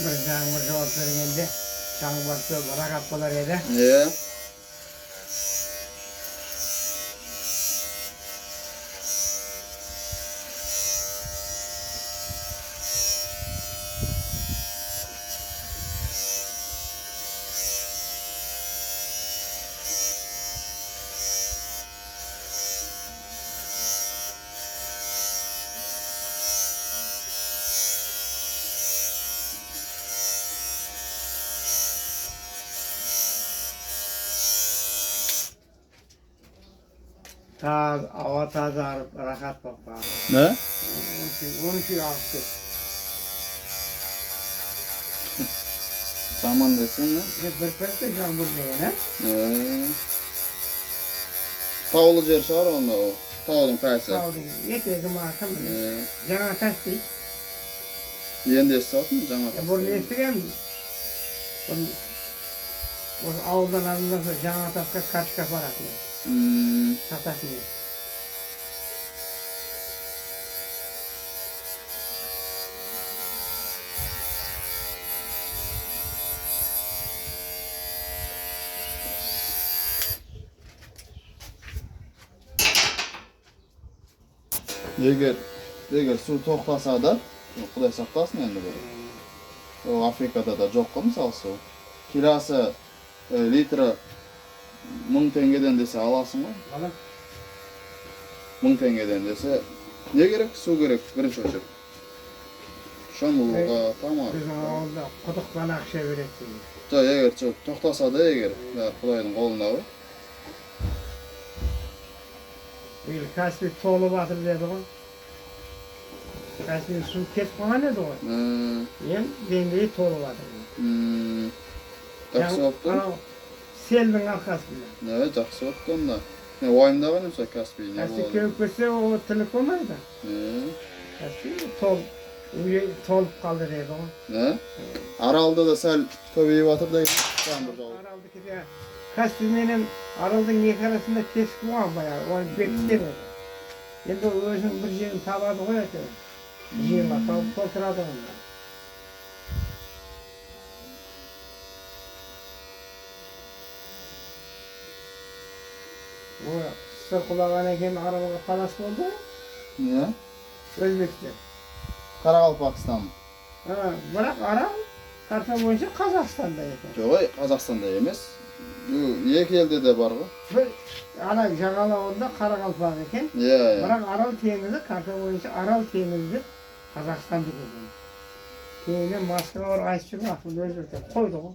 Bir жаңбыр жауап бергенде жаңбырды барақат болар еді. Иә. Hava taze arıp rahat bak bana. Ne? Onun için alıp git. Saman desin mi? Bir pek de жаңбыр деген, ha? Tağlı yer şahar onda o. Tağlın paysı. Taudың етегі мақым. Жаңа тас дейді. Енді естідің mi? Жаңа tağlı. Bunu естіген. Осы ауылдан алдынан sonra жаңа тасқа качка баратын. Сататын. Eğer su to'xtasa da, Xudoy saqlasin endi bu. O Afrikada da jo'q misol suv. Kilosi litri 1000 tengeden dese alasın mı? Alam. 1000 tengeden dese ne gerek? Su gerek birinchi o'chib. Şamuluğa tamam. Bizim ağılda quduqdan akşa veretsin. Eğer to'xtasa da eğer Xudoyning qo'lida bu. Bir kasbi to'lib atır dedi o. Kasbi su ketib qolgan edi o. Endi dengiyi to'lib atır. Жақсы болыпты. Selдің арқасында. Жақсы болыпты онда. Мен уайымдаған едім сол Каспий не Каспий болады. кеуіп кетсе, ол тіріліп болмайды. Каспий толып қалды дейді ғой. Аралда да сәл көбейіп жатыр дейді. Аралдікі де Каспий менен Аралдың екі арасында тесік болған баяғы, оны бекіткен еді. Енді өзінің бір жерін табады ғой әйтеуір. Жиырма тауып толтырады онда. Sır kulağına kim aralığı palas oldu? Ne? Özbekistan. Qaraqalpaqistan mı? Bırak Aral, karta boyunca Kazakistan'da yeter. Yok, Kazakistan'da emas. Екі елде de бар ғой. Bir ana жағалауында Қарақалпақ екен. Бірақ Арал теңізі, карта бойынша Арал теңізі Қазақстанды көрген. Кейіннен Москва айтып жүріп ақылды өзбектер қойды ғой.